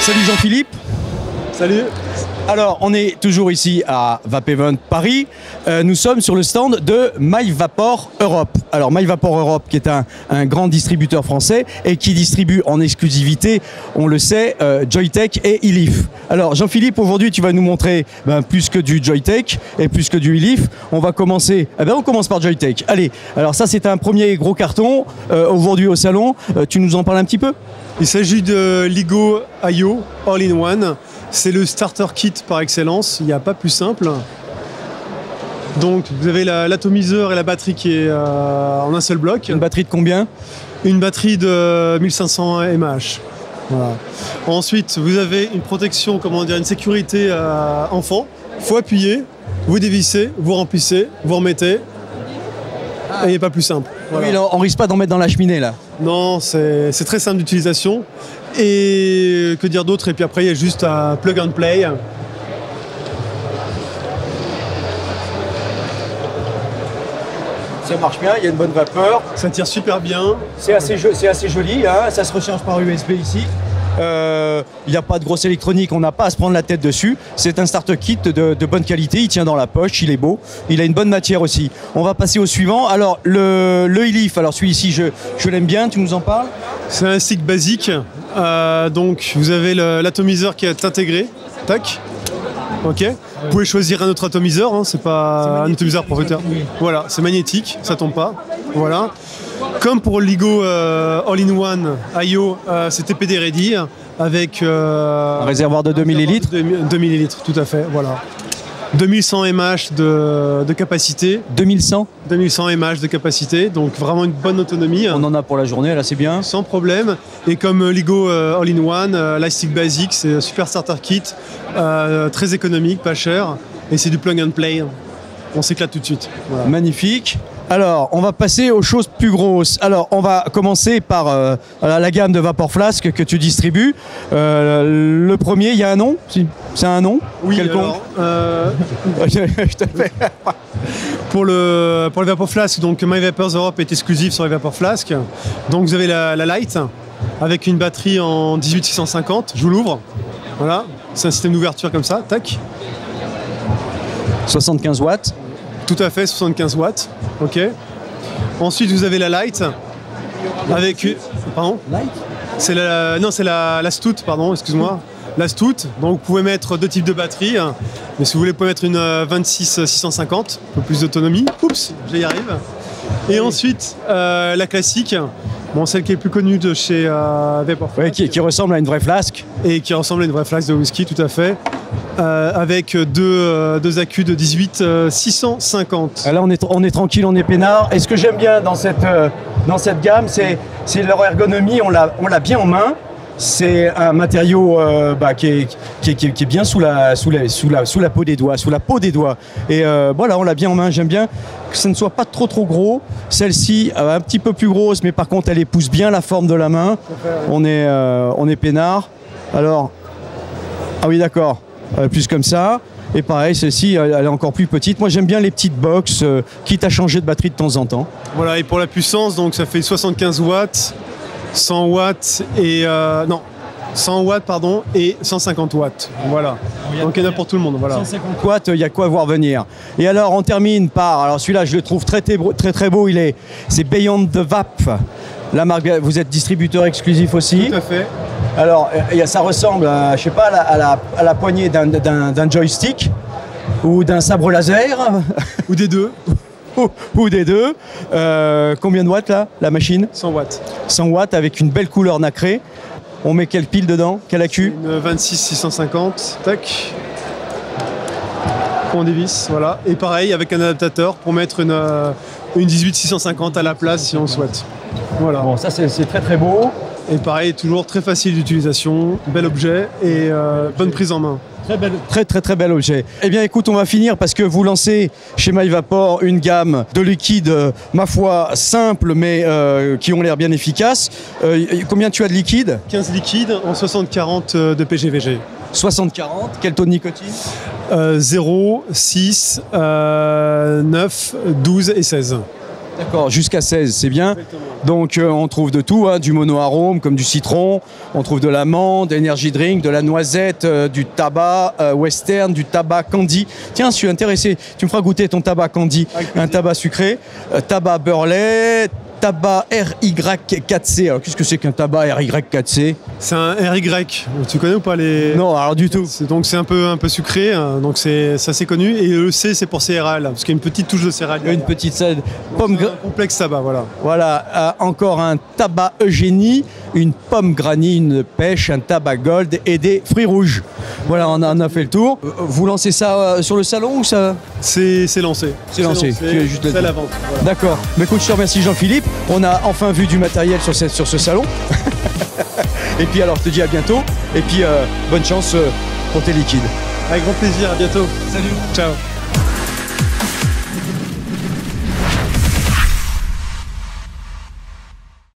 Salut Jean-Philippe. Salut. Alors, on est toujours ici à Vapevent Paris. Nous sommes sur le stand de MyVapor Europe. Alors, MyVapor Europe, qui est un grand distributeur français et qui distribue en exclusivité, on le sait, Joyetech et Elif. Alors, Jean-Philippe, aujourd'hui, tu vas nous montrer plus que du Joyetech et plus que du Elif. On va commencer. On commence par Joyetech. Allez, alors ça, c'est un premier gros carton aujourd'hui au salon. Tu nous en parles un petit peu ? Il s'agit de LIGO IO All-in-One. C'est le starter kit par excellence, il n'y a pas plus simple. Donc vous avez l'atomiseur et la batterie qui est en un seul bloc. Une batterie de combien ? Une batterie de 1500 mAh. Voilà. Ensuite, vous avez une protection, une sécurité enfant. Il faut appuyer, vous dévissez, vous remplissez, vous remettez. Et il n'y a pas plus simple. Voilà. Oui, on ne risque pas d'en mettre dans la cheminée là. Non, c'est très simple d'utilisation. Et que dire d'autre? Et puis après, il y a juste un plug and play. Ça marche bien, il y a une bonne vapeur. Ça tire super bien. C'est assez joli, hein. Ça se recharge par USB ici. Il n'y a pas de grosse électronique, on n'a pas à se prendre la tête dessus. C'est un starter kit de bonne qualité, il tient dans la poche, il est beau, il a une bonne matière aussi. On va passer au suivant. Alors le Elif, alors celui-ci je l'aime bien, tu nous en parles? C'est un stick basique, donc vous avez l'atomiseur qui est intégré, tac, ok. Vous pouvez choisir un autre atomiseur, hein. C'est pas un atomiseur propriétaire. Voilà, c'est magnétique, ça tombe pas, voilà. Comme pour le LIGO All-in-One IO, c'est TPD ready avec un réservoir de 2 ml. 2 ml, tout à fait, voilà. 2100 mAh de capacité. 2100 mAh de capacité, donc vraiment une bonne autonomie. On en a pour la journée, là c'est bien. Sans problème. Et comme LIGO All-in-One, l'iStick Basic, c'est un super starter kit, très économique, pas cher, et c'est du plug and play. On s'éclate tout de suite. Voilà. Magnifique. Alors, on va passer aux choses plus grosses. Alors, on va commencer par la gamme de Vapor Flask que tu distribues. Le premier, il y a un nom? C'est un nom? Oui, quelconque? Je te fais. Pour le Vapor Flask, donc MyVapor Europe est exclusif sur les Vapor Flask. Donc vous avez la Lite avec une batterie en 18650. Je vous l'ouvre. Voilà, c'est un système d'ouverture comme ça. Tac. 75 watts. Tout à fait, 75 watts. Ok. Ensuite, vous avez la Lite avec. Pardon? Lite? C'est la Stout, pardon, excuse-moi. La Stout. Donc vous pouvez mettre deux types de batteries. Mais si vous voulez, vous pouvez mettre une 26-650, un peu plus d'autonomie. Oups, j'y arrive. Et ensuite, la classique. Bon, celle qui est plus connue de chez Vapor Flask. Oui, qui ressemble à une vraie flasque. Et qui ressemble à une vraie flasque de whisky, tout à fait. Avec deux accus de 18-650. Là, on est tranquille, on est peinard. Et ce que j'aime bien dans cette gamme, c'est leur ergonomie. On l'a bien en main. C'est un matériau qui est bien sous la peau des doigts, Et voilà, on l'a bien en main. J'aime bien que ça ne soit pas trop gros. Celle-ci, un petit peu plus grosse, mais par contre, elle épouse bien la forme de la main. On est peinard. Alors, ah oui, d'accord. Plus comme ça. Et pareil, celle-ci, elle est encore plus petite. Moi, j'aime bien les petites box, quitte à changer de batterie de temps en temps. Voilà, et pour la puissance, donc ça fait 75 watts. 100 watts et 100 watts pardon et 150 watts. Voilà. Donc il y en a pour tout le monde. Voilà. 150 watts, il y a quoi voir venir. Et alors on termine par, alors celui-là je le trouve très beau. C'est Beyond the Vap. La marque, vous êtes distributeur exclusif aussi. Tout à fait. Alors ça ressemble, je sais pas, à la poignée d'un joystick ou d'un sabre laser ou des deux. Ou des deux. Combien de watts là, la machine? 100 watts. 100 watts avec une belle couleur nacrée. On met quelle pile dedans? Quel accu? Une 26-650. Tac. On dévisse, voilà. Et pareil avec un adaptateur pour mettre une 18-650 à la place si on le souhaite. Voilà. Bon, ça c'est très beau. Et pareil, toujours très facile d'utilisation, bel objet et bonne prise en main. Très bel objet. Eh bien écoute, on va finir parce que vous lancez chez MyVapor une gamme de liquides, ma foi, simples mais qui ont l'air bien efficaces. Combien tu as de liquide? 15 liquides en 60-40 de PGVG. 60-40, quel taux de nicotine? 0, 6, 9, 12 et 16. D'accord, jusqu'à 16, c'est bien. Exactement. Donc on trouve de tout, hein, du monoarôme comme du citron, on trouve de l'amande, energy drink, de la noisette, du tabac western, du tabac candy. Tiens, je suis intéressé, tu me feras goûter ton tabac candy, un tabac sucré, tabac beurlet, tabac RY4C. Alors qu'est-ce que c'est qu'un tabac RY4C? C'est un RY. Tu connais ou pas les... Non, alors du tout. Donc c'est un peu sucré, hein, donc c'est assez connu. Et le C c'est pour céréales, parce qu'il y a une petite touche de céréales. Une petite salade. Pomme complexe tabac, voilà. Voilà, encore un tabac Eugénie, une pomme granny, une pêche, un tabac gold et des fruits rouges. Voilà, on a fait le tour. Vous lancez ça sur le salon ou ça? C'est lancé. C'est lancé. Tu es juste C'est à la vente. Voilà. D'accord. Mais écoute, je te remercie Jean-Philippe. On a enfin vu du matériel sur ce salon. Et puis alors, je te dis à bientôt. Et puis bonne chance pour tes liquides. Avec grand plaisir, à bientôt. Salut. Ciao.